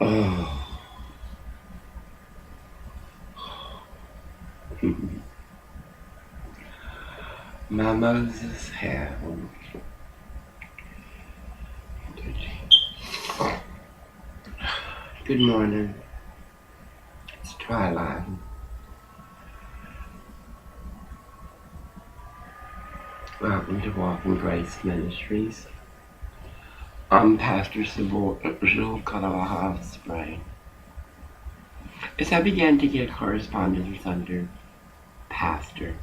Oh, my Moses have. Good morning. It's twilight. Welcome to Walking Grace Ministries. I'm Pastor Sybil Kalawahov Spray. As I began to get correspondence under Pastor,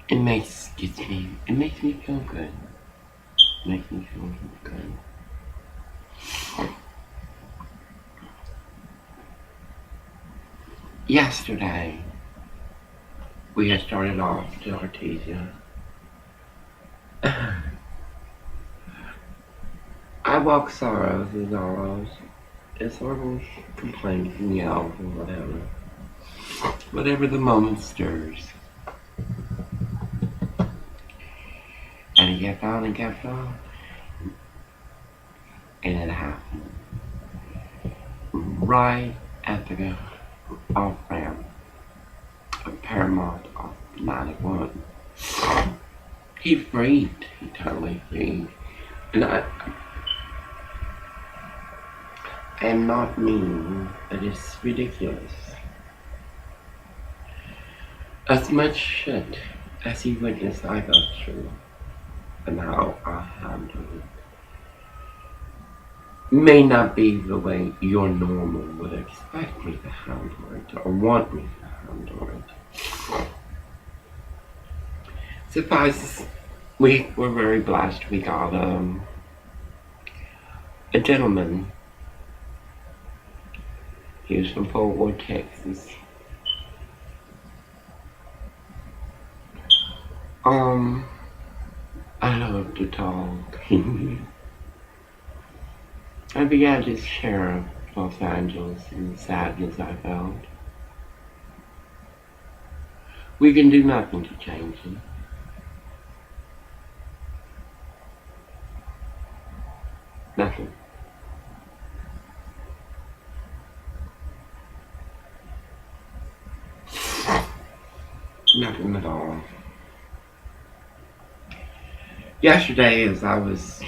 it makes me feel good. It makes me feel good. Yesterday, we had started off to Artesia. I walk sorrows and sorrows. It's sorrows, complaints, and yells, and whatever. Whatever the moment stirs. And it kept on and kept on. And it happened. Right at the off-ramp of Paramount off 91. He freaked. He totally freaked. And I am not mean, but it's ridiculous. As much shit as he witnessed I go through, and how I handle it, may not be the way your normal would expect me to handle it, or want me to handle it. Suffice, we were very blessed. We got a gentleman. He was from Fort Worth, Texas. I love to talk. I began to share Los Angeles and the sadness I felt. We can do nothing to change it. Nothing. Nothing at all. Yesterday, as I was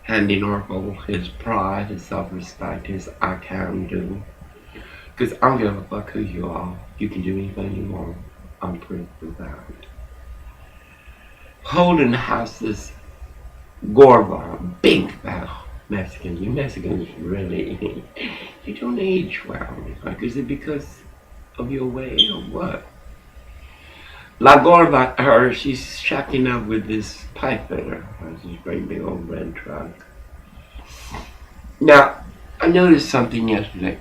handing Oracle his pride, his self-respect, his I can do, because I don't give a fuck who you are. You can do anything you want. I'm proof of that. Holding the house this Gorba, big fat Mexican. You Mexicans really, you don't age well. Like, is it because of your way or what? La Gorba, she's shacking up with this pipe fitter. This great big old red truck. Now, I noticed something yesterday.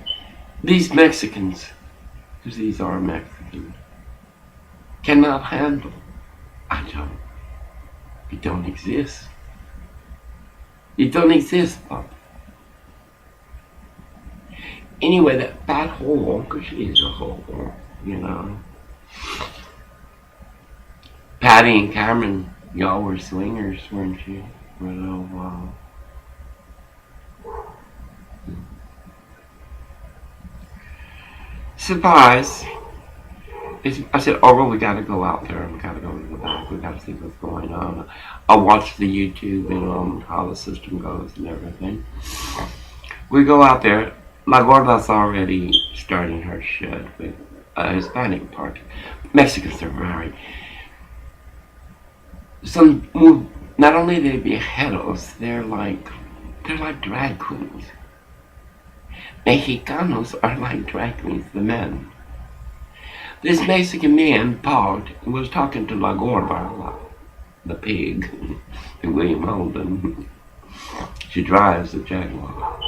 These Mexicans, because these are Mexicans, cannot handle. I don't. It don't exist. It don't exist, Bob. Anyway, that fat hole, because she is a hole, you know. Patty and Cameron, y'all were swingers, weren't you? For a little while. Surprise! I said, oh, well, we gotta go out there. We gotta go to the back. We gotta see what's going on. I watch the YouTube and how the system goes and everything. We go out there. La Gorda's already starting her shit with a Hispanic party. Mexicans are very... not only they be heteros, they're like drag queens. Mexicanos are like drag queens, the men. This Mexican man parked and was talking to La Gorda, the pig, and William Holden. She drives the Jaguar.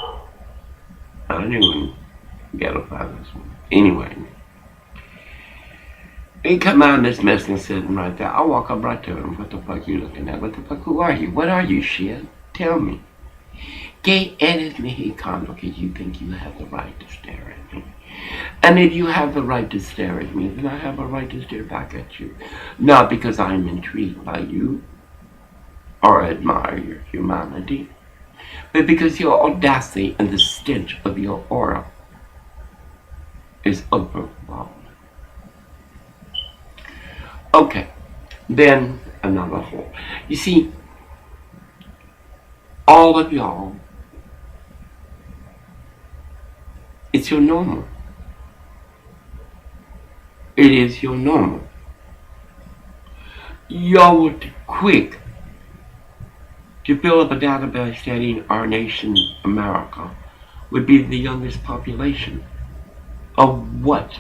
I didn't even get a this one. Anyway. He come out and this Mexican sitting right there. I walk up right to him. What the fuck you looking at? What the fuck, who are you? What are you, shit? Tell me. ¿Qué eres mexicano que you think you have the right to stare at me? And if you have the right to stare at me, then I have a right to stare back at you. Not because I'm intrigued by you or admire your humanity, but because your audacity and the stench of your aura is overwhelmed. Okay, then another hole. You see, all of y'all, it's your normal. It is your normal. Y'all were quick to build up a database stating our nation, America, would be the youngest population. Of what?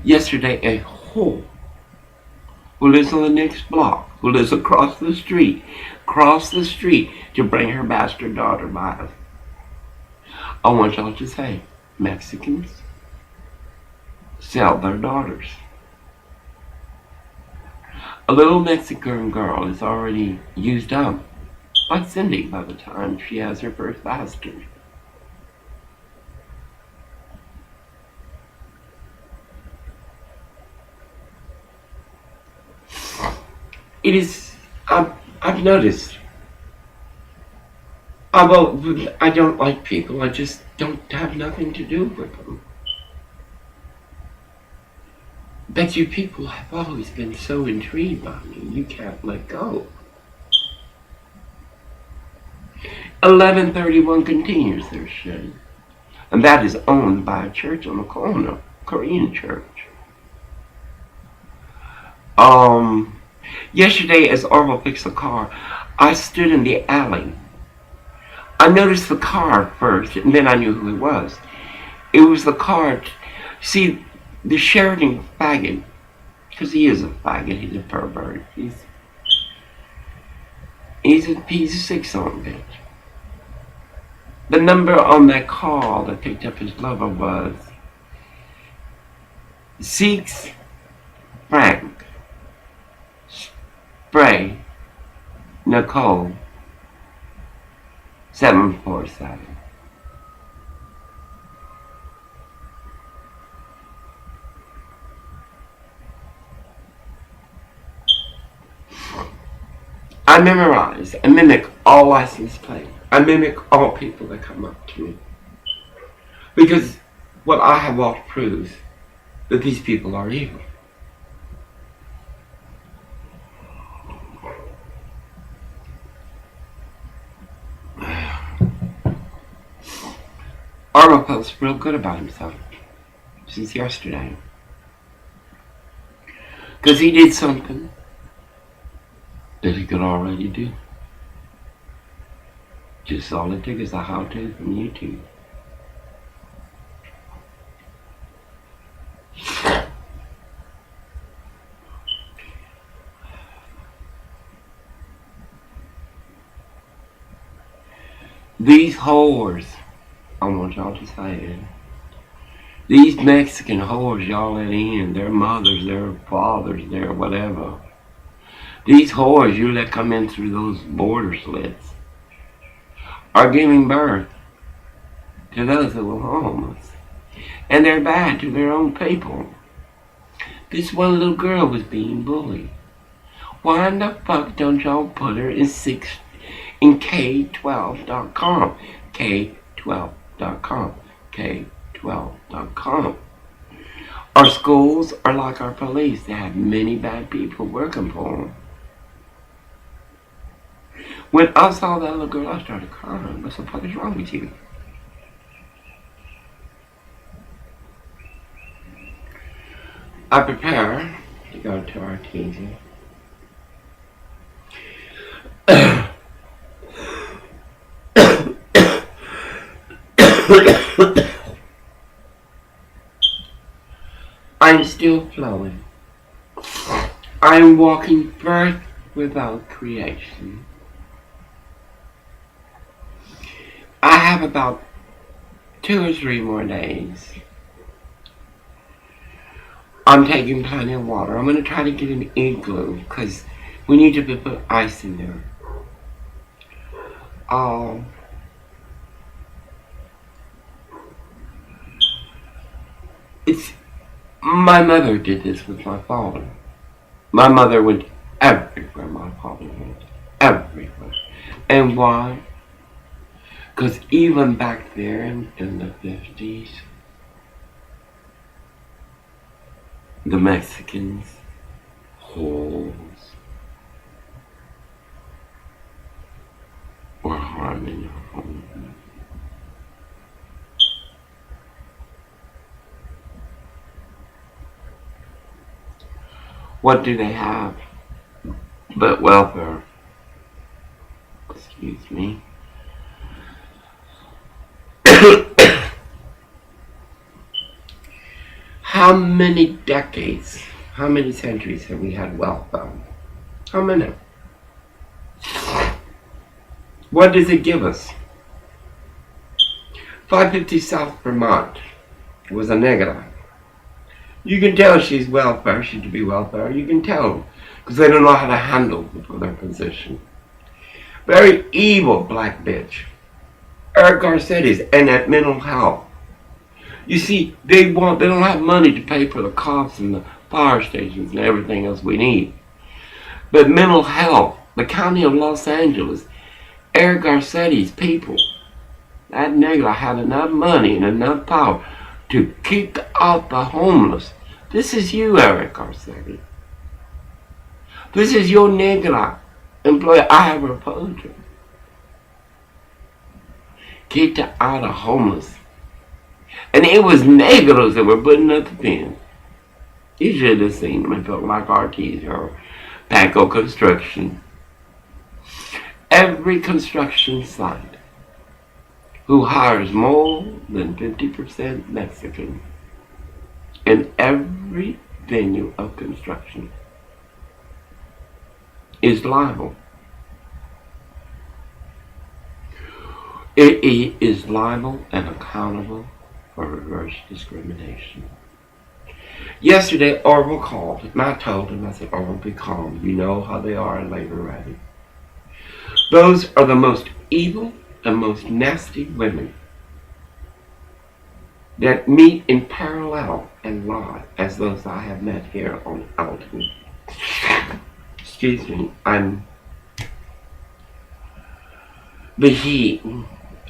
Yesterday, a whore who lives on the next block, who lives across the street, to bring her bastard daughter by. I want y'all to say, Mexicans sell their daughters. A little Mexican girl is already used up, like Cindy, by the time she has her first bastard. It is, I've noticed, I don't like people, I just don't have nothing to do with them. But you people have always been so intrigued by me, you can't let go. 1131 continues their shit. And that is owned by a church on the corner, Korean church. Yesterday as Orville fixed the car, I stood in the alley. I noticed the car first, and then I knew who it was. It was the car. See, the Sheridan faggot, because he is a faggot, he's a pervert. He's a sick son of a bitch. The number on that call that picked up his lover was 6 Frank Spray Nicole 747. I memorize and mimic all license plates. I mimic all people that come up to me. Because what I have walked proves that these people are evil. Arlo feels real good about himself since yesterday. Because he did something that he could already do. Just all it took is a how-to from YouTube. These whores, I want y'all to say it. These Mexican whores y'all let in, their mothers, their fathers, their whatever. These whores you let come in through those border slits are giving birth to those who are homeless. And they're bad to their own people. This one little girl was being bullied. Why in the fuck don't y'all put her in K12.com? K12.com. K12.com. Our schools are like our police. They have many bad people working for them. When I saw that little girl, I started crying. What the fuck is wrong with you? I prepare to go to our TV. I'm still flowing. I'm walking birth without creation. I have about 2 or 3 more days. I'm taking plenty of water. I'm going to try to get an igloo because we need to put ice in there. My mother did this with my father. My mother went everywhere my father went. Everywhere. And why? Because even back there in the 50s, the Mexicans, holes, were harming your home. What do they have but welfare? Excuse me. How many decades, how many centuries have we had welfare? How many? What does it give us? 550 South Vermont was a negative. You can tell she's welfare, she should be welfare. You can tell because they don't know how to handle their position. Very evil black bitch. Eric Garcetti's and that mental health. You see, they don't have money to pay for the cops and the fire stations and everything else we need. But mental health, the county of Los Angeles, Eric Garcetti's people, that nigga had enough money and enough power to kick out the homeless. This is you, Eric Garcetti. This is your nigga employee. I have opposed him. Kicked out the homeless. And it was negros that were putting up the pen. You should have seen them. It felt like Artees or Paco Construction. Every construction site who hires more than 50% Mexican in every venue of construction is liable. It is liable and accountable for reverse discrimination. Yesterday, Orville called, and I told him, I said, Orville, be calm. You know how they are in labor ready. Those are the most evil and most nasty women that meet in parallel and lie as those I have met here on Alton. Excuse me, the heat.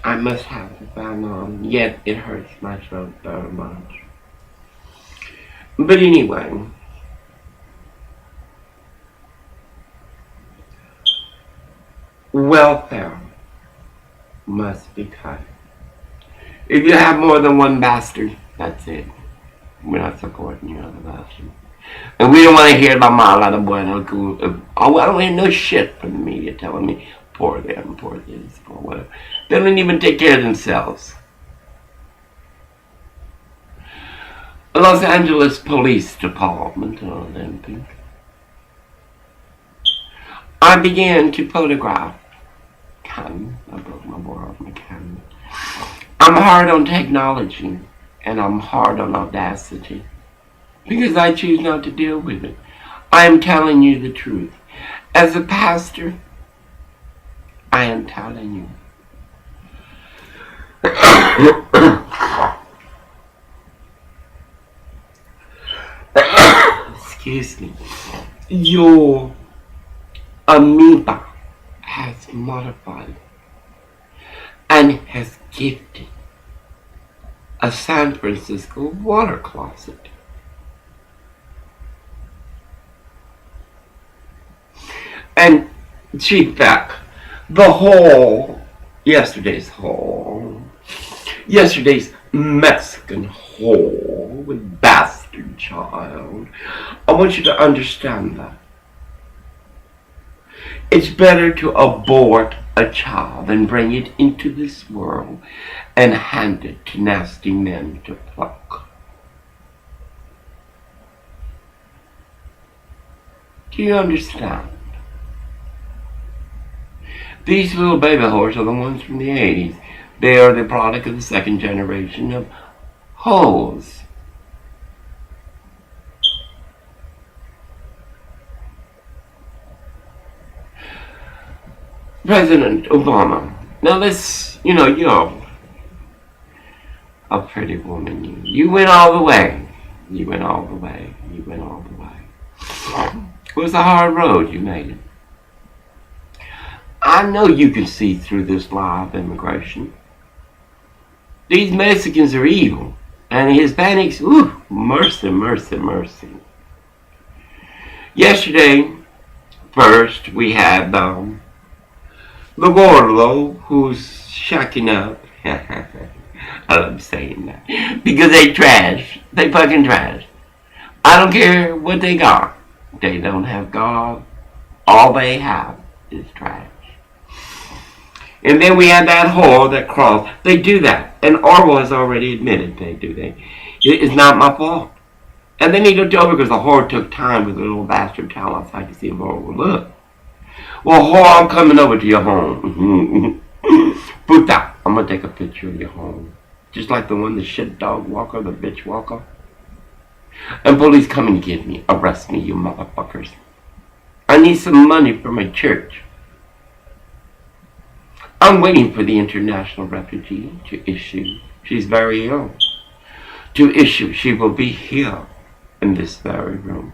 I must have the fan on, yet it hurts my throat very much. But anyway, welfare must be cut. If you have more than one bastard, that's it. We're not supporting you other bastard. And we don't want to hear about Mala the Bueno. I don't hear no shit from the media telling me poor them, poor this, poor whatever. They don't even take care of themselves. Los Angeles Police Department, I began to photograph. I broke my board off my camera. I'm hard on technology and I'm hard on audacity because I choose not to deal with it. I am telling you the truth. As a pastor, I am telling you. Excuse me. Your amoeba has modified and has gifted a San Francisco water closet. And Chief Beck, yesterday's Mexican whore with bastard child, I want you to understand that. It's better to abort a child than bring it into this world and hand it to nasty men to pluck. Do you understand? These little baby whores are the ones from the 80s. They are the product of the second generation of hoes. President Obama. Now this, you're a pretty woman. You went all the way. You went all the way. It was a hard road. You made it. I know you can see through this lie of immigration. These Mexicans are evil. And Hispanics, ooh, mercy, mercy, mercy. Yesterday, first, we had the Gordo, who's shacking up. I love saying that. Because they trash. They fucking trash. I don't care what they got. They don't have God. All they have is trash. And then we had that whore that crawls. They do that. And Orwell has already admitted they do that. It's not my fault. And they need to tell because the whore took time with the little bastard towel outside to see if Orwell would look. Well, whore, I'm coming over to your home. Puta, I'm going to take a picture of your home. Just like the one, the shit dog walker, the bitch walker. And police come and get me. Arrest me, you motherfuckers. I need some money for my church. I'm waiting for the international refugee to issue. She's very ill. To issue, she will be here in this very room.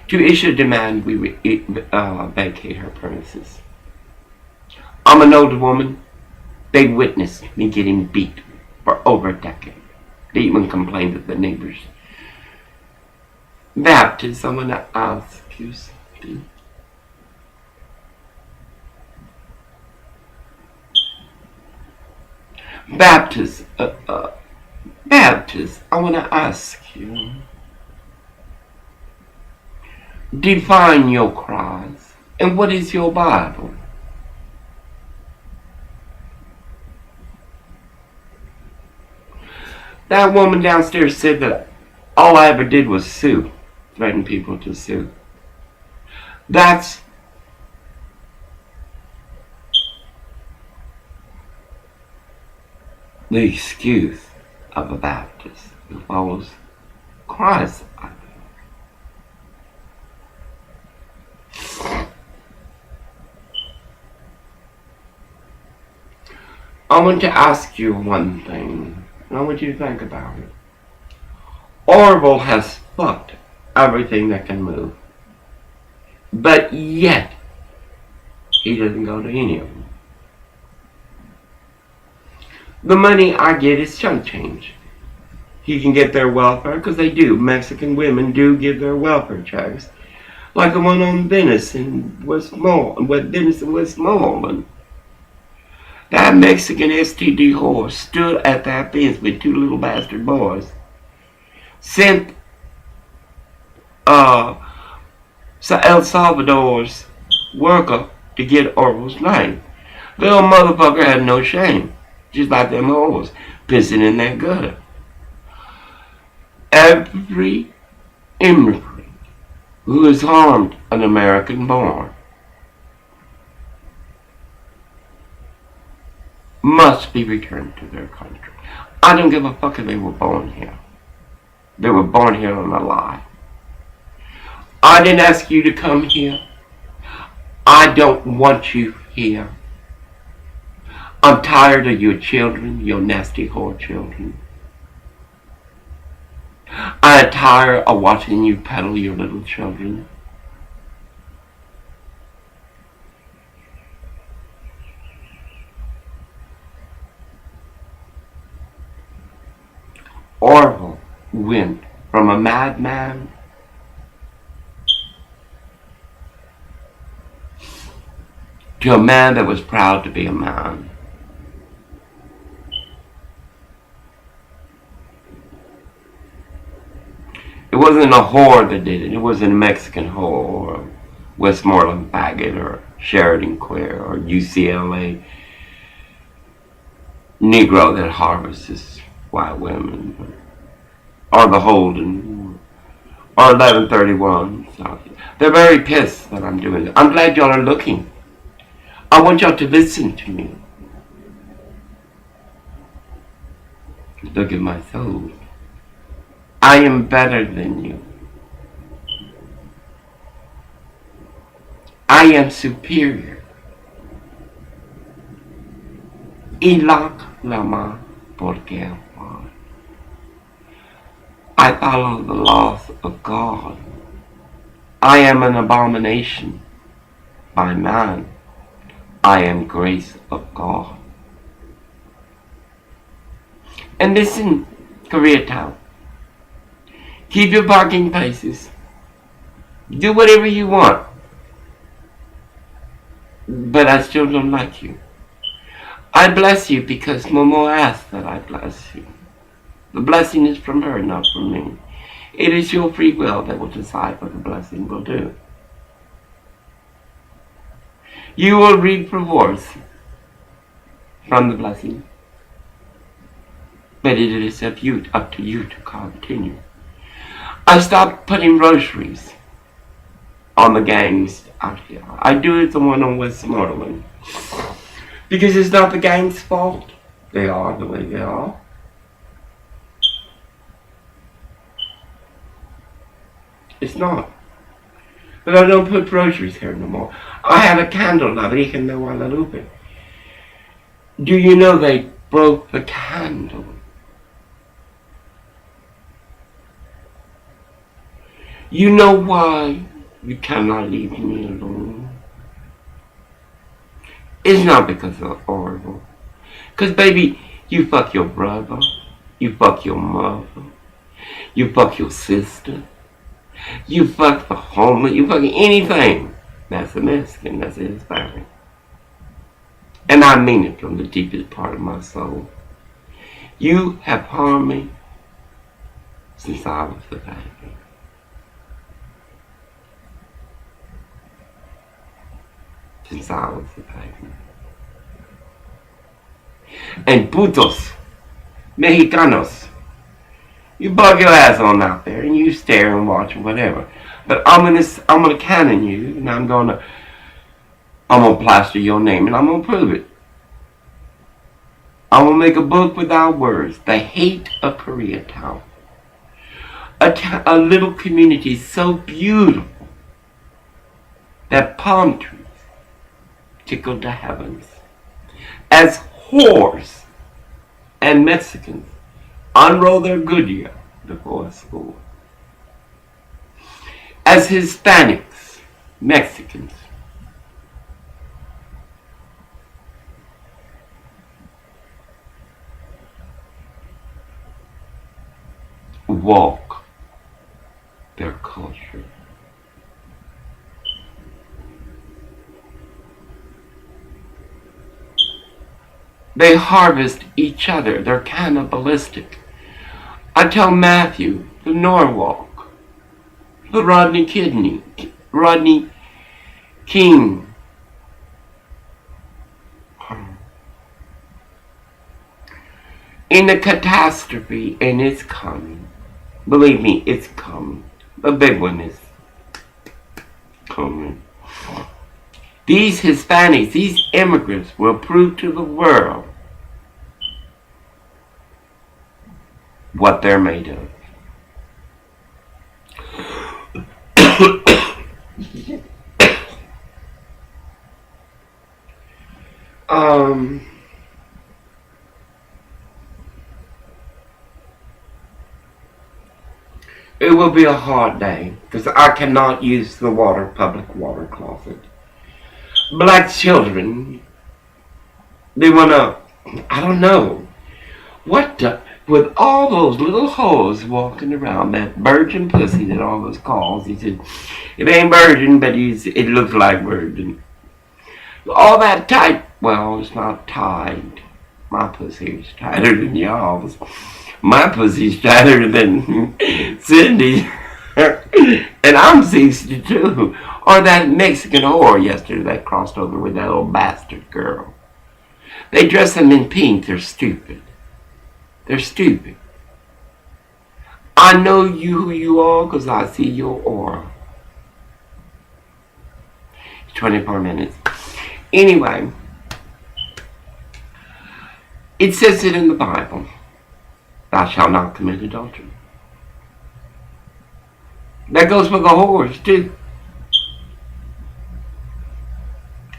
To issue a demand, we vacate her premises. I'm an older woman. They witnessed me getting beat for over a decade. They even complained of the neighbors. Baptist, I'm going to ask you something. Baptist, Baptist, I want to ask you. Define your Christ. And what is your Bible? That woman downstairs said that all I ever did was sue. Threaten people to sue. That's the excuse of a Baptist who follows Christ. I want to ask you one thing, and I want you to think about it. Orwell has fucked everything that can move, but yet he doesn't go to any of them. The money I get is chunk change. He can get their welfare, because they do. Mexican women do give their welfare checks. Like the one on Venice in Westmoreland. That Mexican STD whore stood at that fence with two little bastard boys. Sent El Salvador's worker to get Orwell's name. The little motherfucker had no shame. Just like them hoes pissing in that gutter. Every immigrant who has harmed an American born must be returned to their country. I don't give a fuck if they were born here. They were born here on a lie. I didn't ask you to come here. I don't want you here. I'm tired of your children, your nasty whore children. I'm tired of watching you peddle your little children. Orwell went from a madman to a man that was proud to be a man. It wasn't a whore that did it. It wasn't a Mexican whore or Westmoreland faggot or Sheridan queer or UCLA Negro that harvests white women or the Holden or 1131. So they're very pissed that I'm doing it. I'm glad y'all are looking. I want y'all to listen to me. Look at my soul. I am better than you. I am superior. Ilak lama porque amor. I follow the laws of God. I am an abomination by man. I am grace of God. And listen, Koreatown, keep your parking places. Do whatever you want. But I still don't like you. I bless you because Momo asked that I bless you. The blessing is from her, not from me. It is your free will that will decide what the blessing will do. You will reap rewards from the blessing. But it is up to you to continue. I stopped putting groceries on the gangs out here. I do it the one on Westmoreland. Because it's not the gang's fault. They are the way they are. It's not. But I don't put groceries here no more. I have a candle La Virgen de Guadalupe. Do you know they broke the candle? You know why you cannot leave me alone? It's not because of horrible. Because baby, you fuck your brother, you fuck your mother, you fuck your sister, you fuck the homeless, you fuck anything that's a Mexican, that's a Hispanic. And I mean it from the deepest part of my soul. You have harmed me since I was a baby. Since I was a baby. And putos, Mexicanos, you bug your ass on out there and you stare and watch or whatever. But I'm gonna cannon you and I'm gonna plaster your name and I'm gonna prove it. I'm gonna make a book without words. The Hate of Koreatown. A little community so beautiful that palm trees tickle the heavens. As whores and Mexicans unroll their Goodyear before school. As Hispanics, Mexicans, walk their culture. They harvest each other. They're cannibalistic. I tell Matthew, the Norwalk, the Rodney King, in the catastrophe, and it's coming. Believe me, it's coming. The big one is coming. These Hispanics, these immigrants will prove to the world what they're made of. It will be a hard day because I cannot use the public water closet. Black children, they wanna, I don't know, with all those little hoes walking around, that virgin pussy that always calls, he said, it ain't virgin, but it looks like virgin. All that tight, well, it's not tight. My pussy is tighter than y'all's. My pussy's tighter than Cindy's. And I'm 62. Or that Mexican whore yesterday that crossed over with that old bastard girl. They dress them in pink. They're stupid. They're stupid. I know who you are because I see your aura. 24 minutes. Anyway, it says it in the Bible. Thou shalt not commit adultery. That goes for the whores too.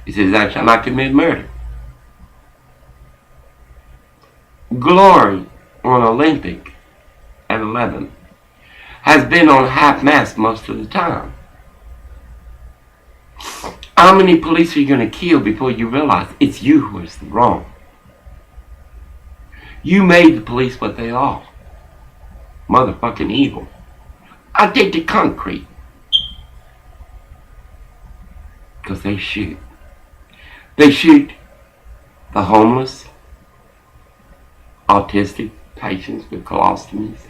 It says thou shalt not commit murder. Glory on Olympic at 11 has been on half-mast most of the time. How many police are you going to kill before you realize it's you who is wrong? You made the police what they are. Motherfucking evil. I take the concrete. Because they shoot. They shoot the homeless, autistic patients with colostomies.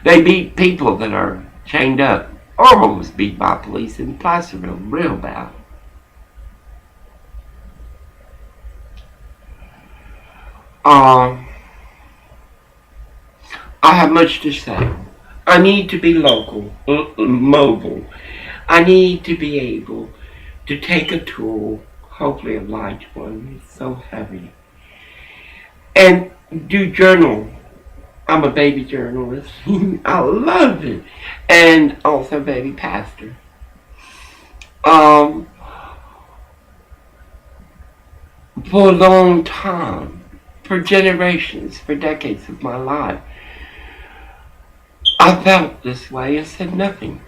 They beat people that are chained up. Orwell was beat by police in Placerville real bad. I have much to say. I need to be local, mobile. I need to be able to take a tool, hopefully a light one, it's so heavy, and do journal. I'm a baby journalist. I love it. And also baby pastor. For a long time, for generations, for decades of my life, I felt this way and said nothing.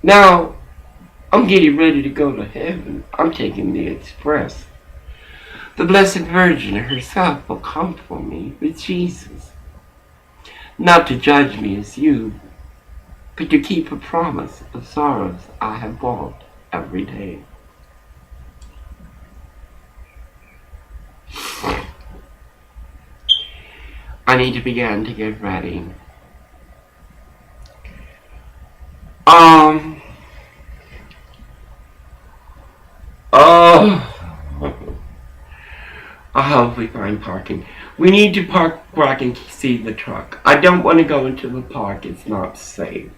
Now, I'm getting ready to go to heaven. I'm taking the express. The Blessed Virgin herself will come for me with Jesus. Not to judge me as you, but to keep a promise of sorrows I have walked every day. I need to begin to get ready. I hope we find parking. We need to park where I can see the truck. I don't want to go into the park. It's not safe.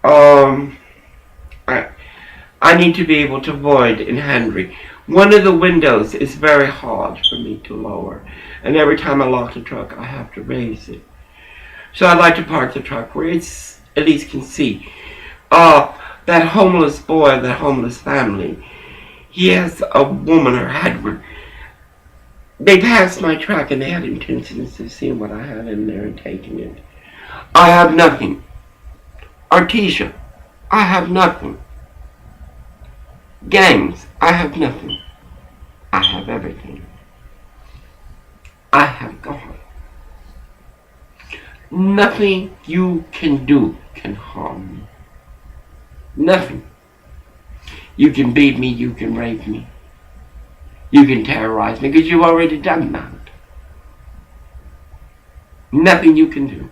I need to be able to avoid in Henry. One of the windows is very hard for me to lower. And every time I lock the truck, I have to raise it. So I'd like to park the truck where it's at least can see. That homeless boy, that homeless family, he has a woman or had one. They passed my truck and they had intentions of seeing what I had in there and taking it. I have nothing. Artesia, I have nothing. Gangs, I have nothing. I have everything. I have God. Nothing you can do can harm me. Nothing. You can beat me, you can rape me. You can terrorize me because you've already done that. Nothing you can do.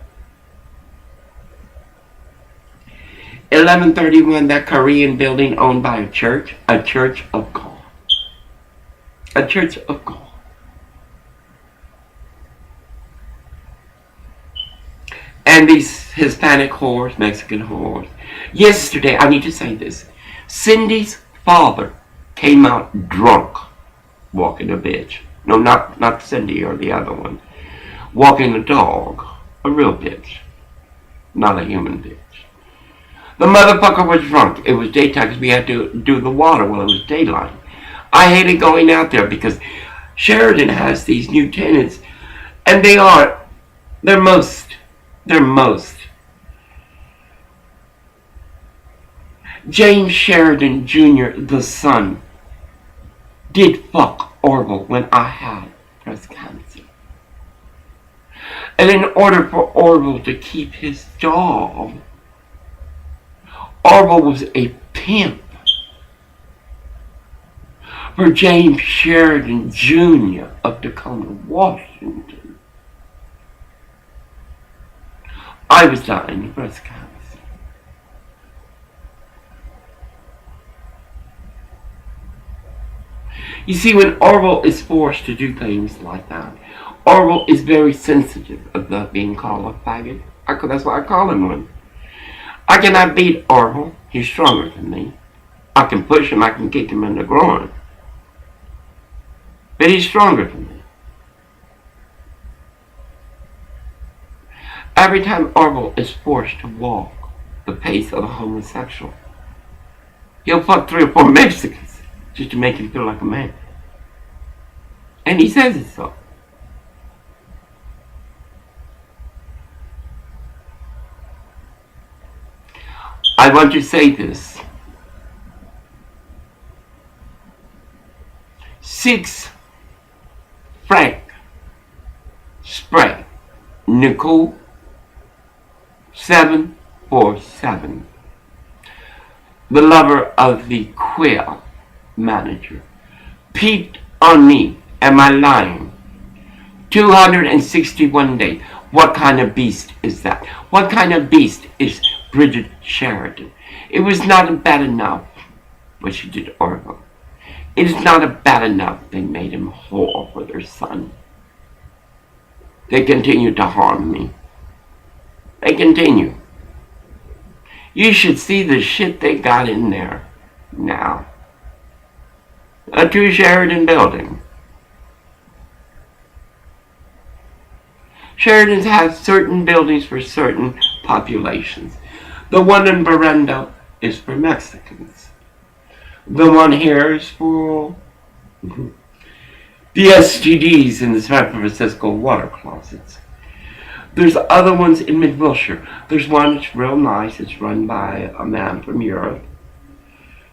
1131, that Korean building owned by a church of God. A church of God. And these Hispanic whores, Mexican whores. Yesterday, I need to say this. Cindy's father came out drunk, walking a bitch. No, not Cindy or the other one. Walking a dog. A real bitch. Not a human bitch. The motherfucker was drunk. It was daytime because we had to do the water while it was daylight. I hated going out there because Sheridan has these new tenants, and they're most. James Sheridan Jr., the son, did fuck Orville when I had breast cancer. And in order for Orville to keep his job, Orville was a pimp for James Sheridan Jr. of Tacoma, Washington. I was dying of breast cancer. You see, when Orville is forced to do things like that, Orville is very sensitive about being called a faggot. That's why I call him one. I cannot beat Orville. He's stronger than me. I can push him. I can kick him in the groin. But he's stronger than me. Every time Orville is forced to walk the pace of a homosexual, he'll fuck 3 or 4 Mexicans just to make him feel like a man. And he says it so. I want to say this. 6 Frank Spray Nicole 747, the lover of the quail manager, peeped on me. Am I lying? 261 days. What kind of beast is that? What kind of beast is Bridget Sheridan? It was not bad enough what she did to Orville. It is not bad enough they made him whole for their son. They continue to harm me. They continue. You should see the shit they got in there now. A 2 Sheridan building. Sheridans have certain buildings for certain populations. The one in Berendo is for Mexicans. The one here is for the STDs in the San Francisco water closets. There's other ones in Mid-Wilshire. There's one that's real nice. It's run by a man from Europe.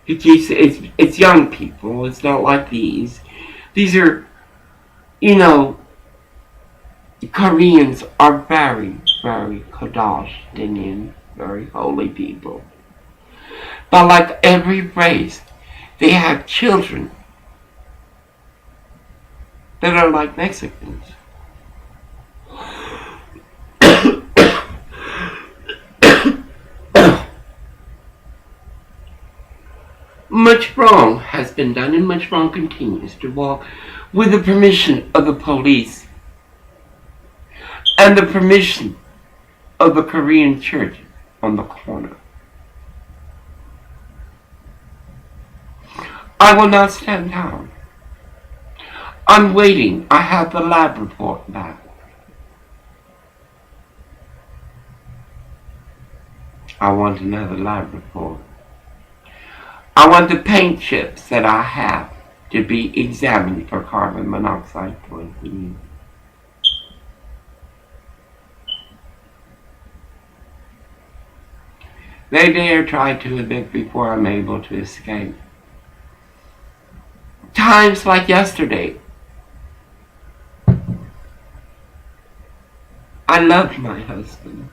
It's young people. It's not like these. These are, Koreans are very, very Kodash, Indian, very holy people. But like every race, they have children that are like Mexicans. Much wrong has been done and much wrong continues to walk with the permission of the police and the permission of the Korean church on the corner. I will not stand down. I'm waiting. I have the lab report back. I want another lab report. I want the paint chips that I have to be examined for carbon monoxide poisoning. They dare try to evict before I'm able to escape. Times like yesterday. I loved my husband.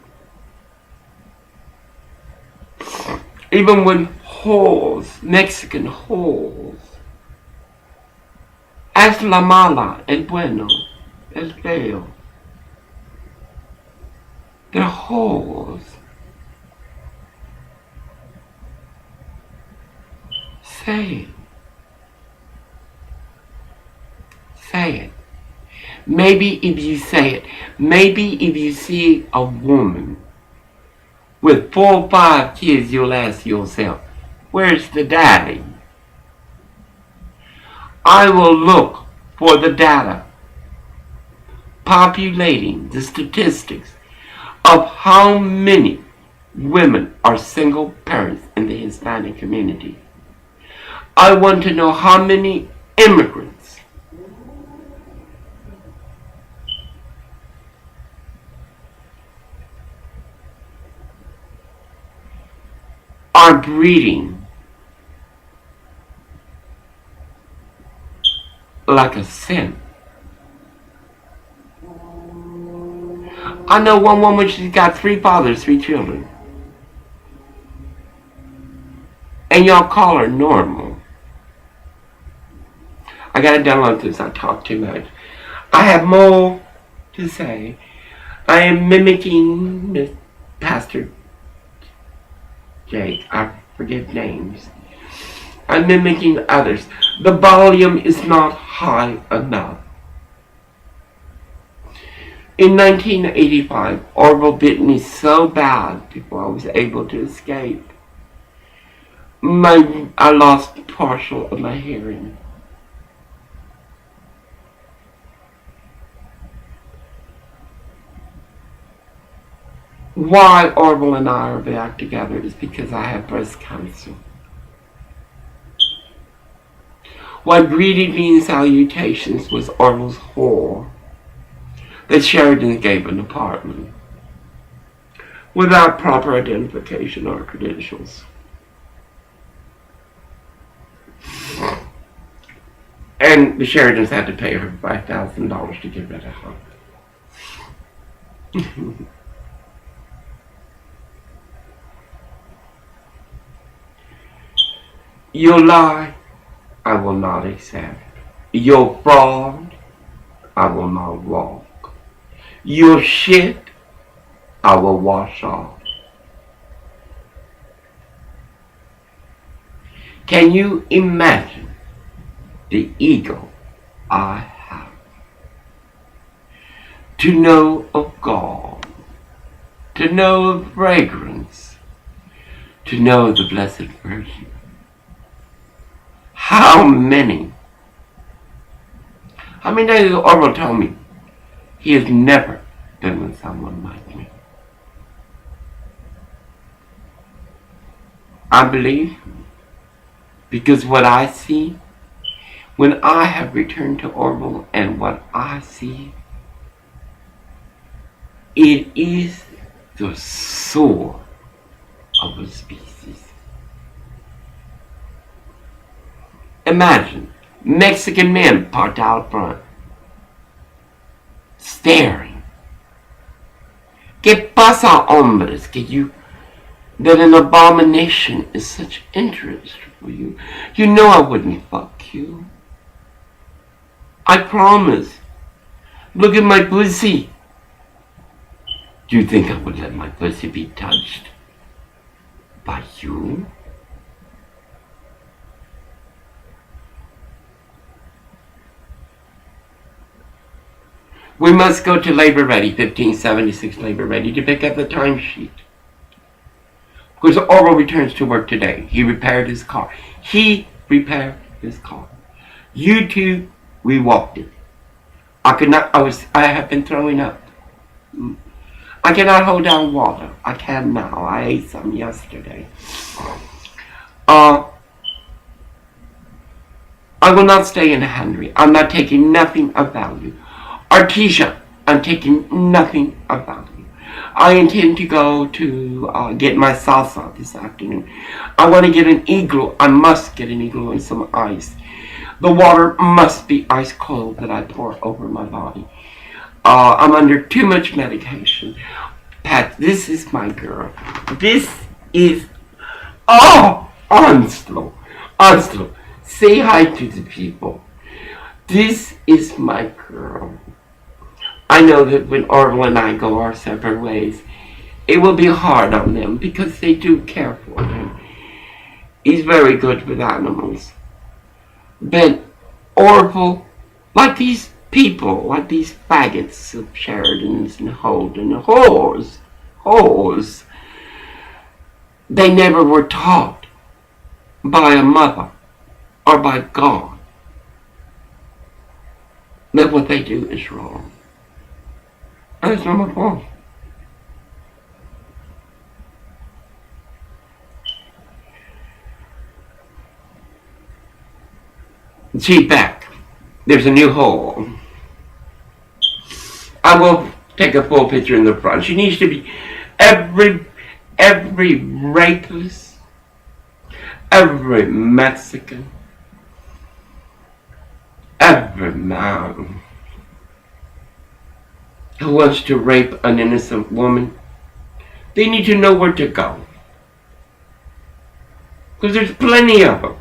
Even when holes, Mexican holes, es la mala, el bueno, el feo. They're holes. Say it. Say it. Maybe if you say it, maybe if you see a woman with 4 or 5 kids, you'll ask yourself, where's the daddy? I will look for the data populating the statistics of how many women are single parents in the Hispanic community. I want to know how many immigrants are breeding like a sin. I know one woman, she's got 3 fathers, 3 children. And y'all call her normal. I gotta download this, I talk too much. I have more to say. I am mimicking Pastor Jake. I forget names. I'm mimicking others. The volume is not high enough. In 1985, Orville bit me so bad before I was able to escape. I lost partial of my hearing. Why Orville and I are back together is because I have breast cancer. What greeted me in salutations was Orville's whore that Sheridan gave an apartment. without proper identification or credentials. And the Sheridans had to pay her $5,000 to get rid of her. You'll lie, I will not accept. You'll fraud, I will not walk. You'll shit, I will wash off. Can you imagine the ego I have? To know of God, to know of fragrance, to know of the Blessed Virgin. How many days Orville told me he has never been with someone like me? I believe, because what I see, when I have returned to Orville and what I see, it is the soul of a species. Imagine Mexican men parked out front, staring. ¿Qué pasa, hombres? That an abomination is such interest for you. You know I wouldn't fuck you. I promise. Look at my pussy. Do you think I would let my pussy be touched by you? We must go to Labor Ready, 1576 Labor Ready, to pick up the timesheet. Because Orville returns to work today. He repaired his car. You two, we walked it. I have been throwing up. I cannot hold down water. I can now. I ate some yesterday. I will not stay in Henry. I'm not taking nothing of value. Artesia, I'm taking nothing of value. I intend to go to get my salsa this afternoon. I want to get an igloo. I must get an igloo and some ice. The water must be ice cold that I pour over my body. I'm under too much medication. Pat, this is my girl. This is... Oh! Onslow. Say hi to the people. This is my girl. I know that when Orville and I go our separate ways, it will be hard on them because they do care for him. He's very good with animals. But Orville, like these people, like these faggots of Sheridans and Holden, whores, they never were taught by a mother or by God that what they do is wrong. That's not my fault. See, back. There's a new hole. I will take a full picture in the front. She needs to be every rapist, every Mexican, every man who wants to rape an innocent woman, they need to know where to go. Because there's plenty of them.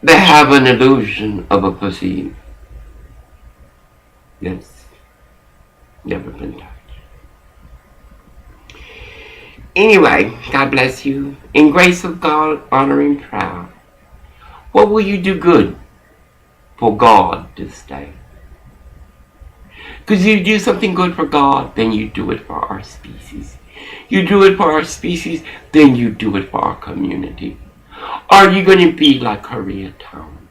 They have an illusion of a pussy that's never been touched. Anyway, God bless you. In grace of God, honoring proud. What will you do good for God this day? Because you do something good for God, then you do it for our species. You do it for our species, then you do it for our community. Are you going to be like Koreatown?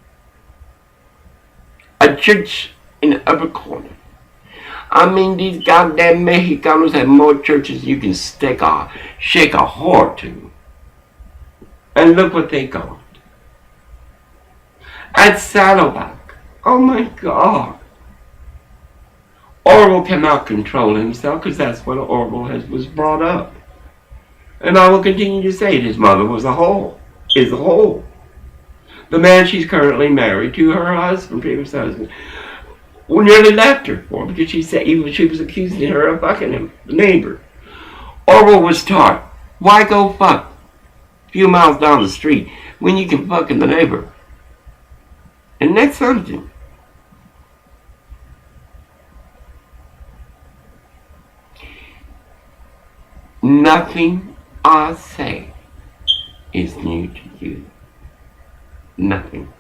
A church in every corner. I mean, these goddamn Mexicanos have more churches you can shake a whore to. And look what they got. At Saddleback. Oh my God. Orwell cannot control himself because that's what Orwell was brought up. And I will continue to say it. His mother was a whore. Is a whore. The man she's currently married to, her husband, previous husband, nearly left her for him because she said even she was accusing her of fucking him, the neighbor. Orwell was taught, why go fuck a few miles down the street when you can fuck in the neighbor? And that's something. Nothing I say is new to you. Nothing.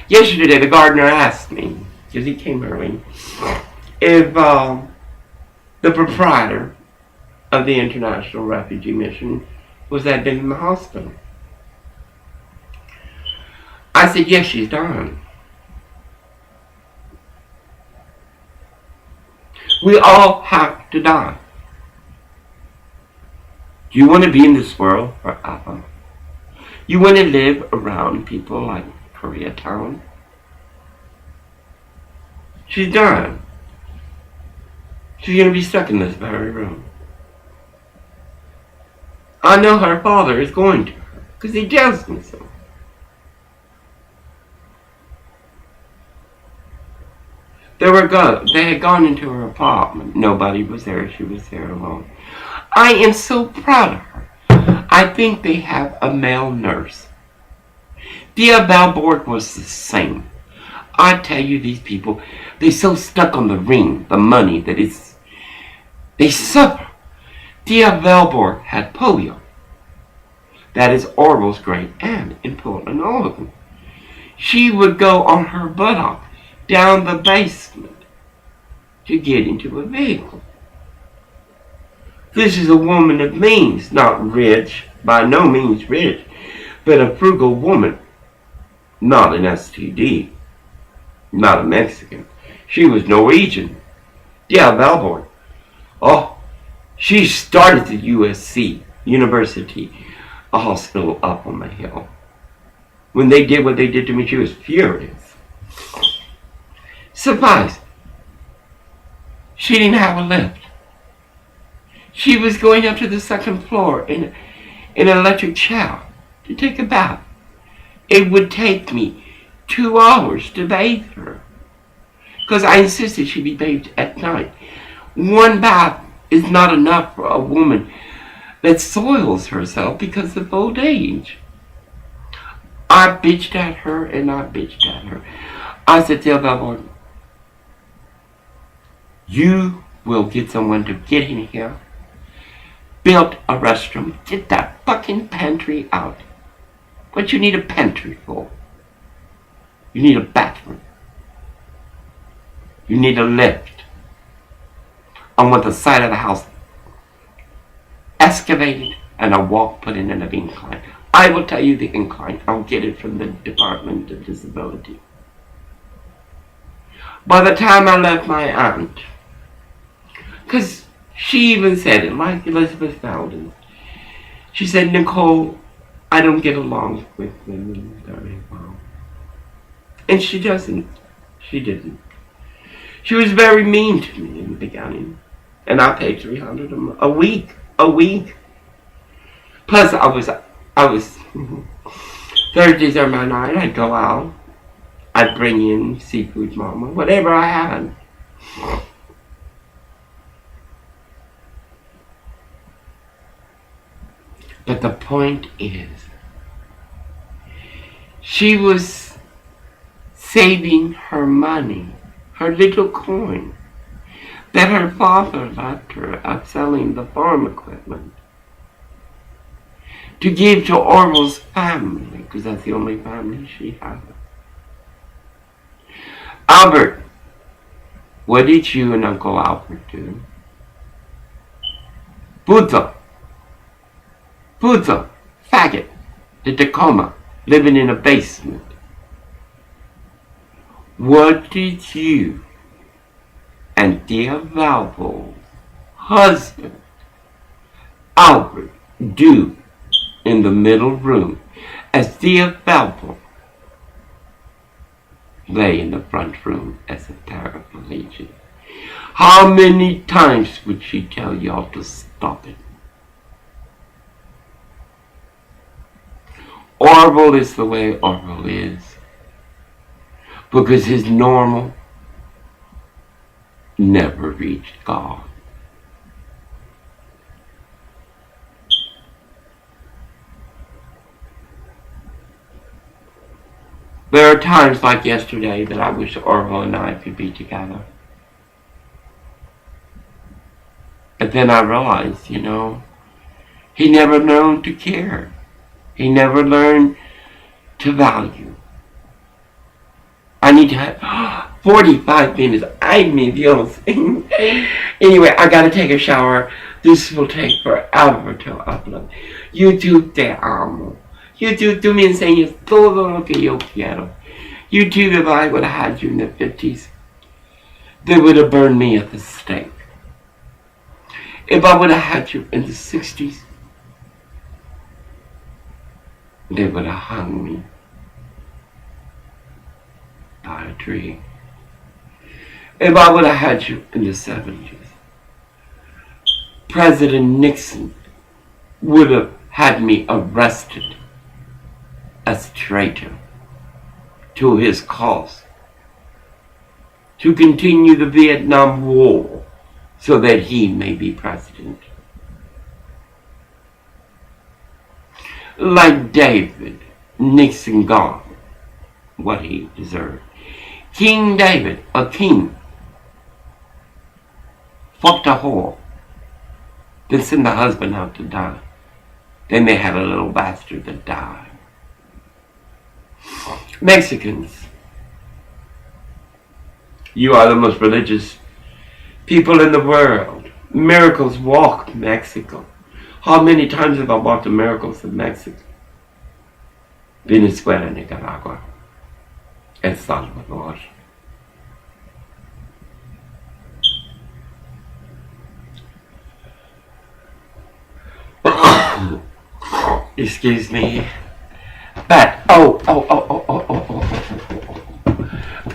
Yesterday, the gardener asked me, because he came early, if the proprietor of the International Refugee Mission was that been in the hospital. I said, yes, she's dying. We all have to die. Do you want to be in this world forever? You want to live around people like Koreatown? She's dying. She's going to be stuck in this very room. I know her father is going to her, because he tells me so. They had gone into her apartment. Nobody was there. She was there alone. I am so proud of her. I think they have a male nurse. Dia Ballot was the same. I tell you, these people, they're so stuck on the ring, the money, that they suffer. Dia Ballot had polio. That is Orwell's great aunt in Portland, Oregon. She would go on her buttock down the basement to get into a vehicle. This is a woman of means, not rich, by no means rich, but a frugal woman, not an STD, not a Mexican. She was Norwegian. Yeah, Valborg. Oh, she started the USC, University, a hospital up on the hill. When they did what they did to me, she was furious. Suffice, she didn't have a lift. She was going up to the second floor in an electric shower to take a bath. It would take me 2 hours to bathe her, because I insisted she be bathed at night. One bath is not enough for a woman that soils herself because of old age. I bitched at her and I bitched at her. I said, tell Bellboy, you will get someone to get in here, build a restroom, get that fucking pantry out. What you need a pantry for? You need a bathroom. You need a lift. I want the side of the house excavated and a walk put in an incline. I will tell you the incline. I'll get it from the Department of Disability. By the time I left my aunt, because she even said it, like Elizabeth Valdez, she said, Nicole, I don't get along with women very well. And she doesn't. She didn't. She was very mean to me in the beginning. And I paid $300 a week. A week. Plus I was Thursdays are my night. I'd go out. I'd bring in seafood mama, whatever I had. But the point is, she was saving her money, her little coin, that her father left her of selling the farm equipment, to give to Orwell's family, because that's the only family she had. Albert, what did you and Uncle Albert do? Buddha, faggot, the Tacoma, living in a basement. What did you and dear Valvo's husband, Albert, do in the middle room as dear Valvo lay in the front room as a paraplegic. How many times would she tell y'all to stop it? Orville is the way Orville is because his normal never reached God. There are times like yesterday that I wish Orville and I could be together. But then I realized, he never learned to care. He never learned to value. I need to have 45 minutes. Ay, mi Dios. Anyway, I gotta take a shower. This will take forever to upload. YouTube, te amo. YouTube, tú me enseñas todo lo que yo quiero. YouTube, if I would have had you in the 50s, they would have burned me at the stake. If I would have had you in the 60s, they would have hung me by a tree. If I would have had you in the 70s, President Nixon would have had me arrested as traitor to his cause, to continue the Vietnam War so that he may be president. Like David, Nixon got what he deserved. King David, a king, fucked a whore, then sent the husband out to die. Then they had a little bastard that died. Mexicans, you are the most religious people in the world. Miracles walk Mexico. How many times have I walked the miracles of Mexico? Venezuela, Nicaragua, El Salvador. Excuse me. But,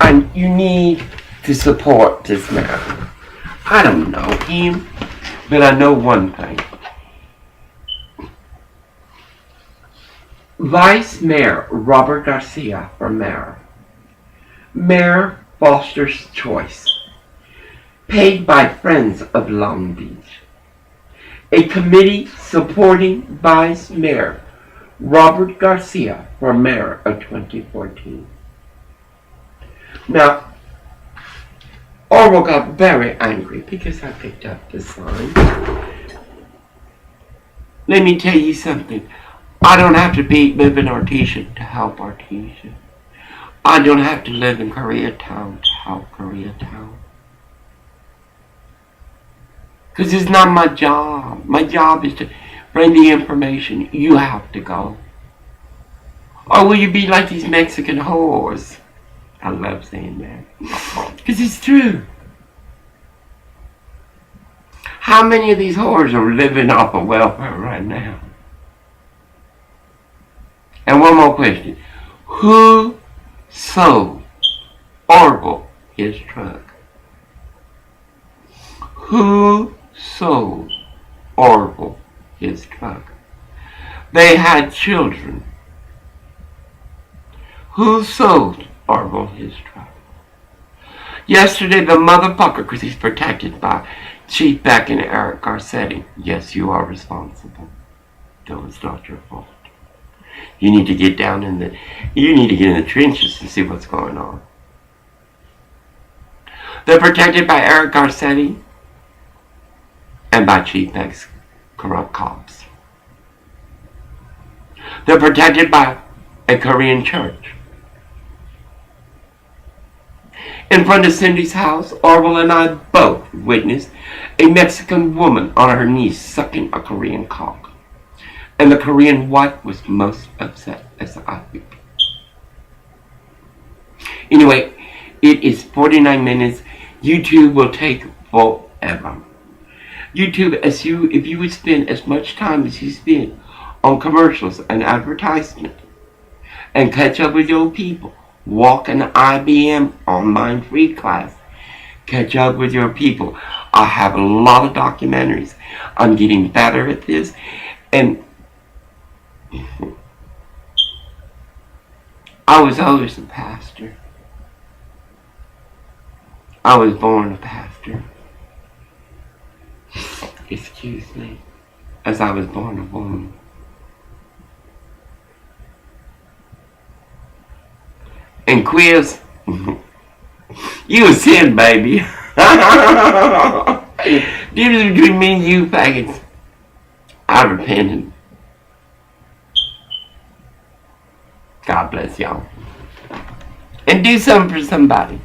and you need to support this man. I don't know him, but I know one thing. Vice Mayor Robert Garcia for mayor. Mayor Foster's choice. Paid by Friends of Long Beach. A committee supporting Vice Mayor Robert Garcia for mayor of 2014. Now, Orwell got very angry because I picked up the sign. Let me tell you something. I don't have to live in Artesia to help Artesia. I don't have to live in Koreatown to help Koreatown. Because it's not my job. My job is to bring the information. You have to go. Or will you be like these Mexican whores? I love saying that. Because it's true. How many of these whores are living off of welfare right now? And one more question. Who sold Orville his truck? Who sold Orville his truck? They had children. Who sold Orville his truck? Yesterday, the motherfucker, because he's protected by Chief Beck and Eric Garcetti. Yes, you are responsible. Though it's not your fault. You need to get in the trenches and see what's going on. They're protected by Eric Garcetti and by Chief Beck's corrupt cops. They're protected by a Korean church. In front of Cindy's house, Orwell and I both witnessed a Mexican woman on her knees sucking a Korean cock. And the Korean wife was most upset, as I think. Anyway, it is 49 minutes. YouTube will take forever. YouTube, if you would spend as much time as you spend on commercials and advertisement and catch up with your people, Walk an IBM online free class. Catch up with your people. I have a lot of documentaries. I'm getting better at this. And I was always a pastor. I was born a pastor. Excuse me. As I was born a woman. And quiz, you a sin, baby. Difference between me and you faggots. I repented. God bless y'all. And do something for somebody.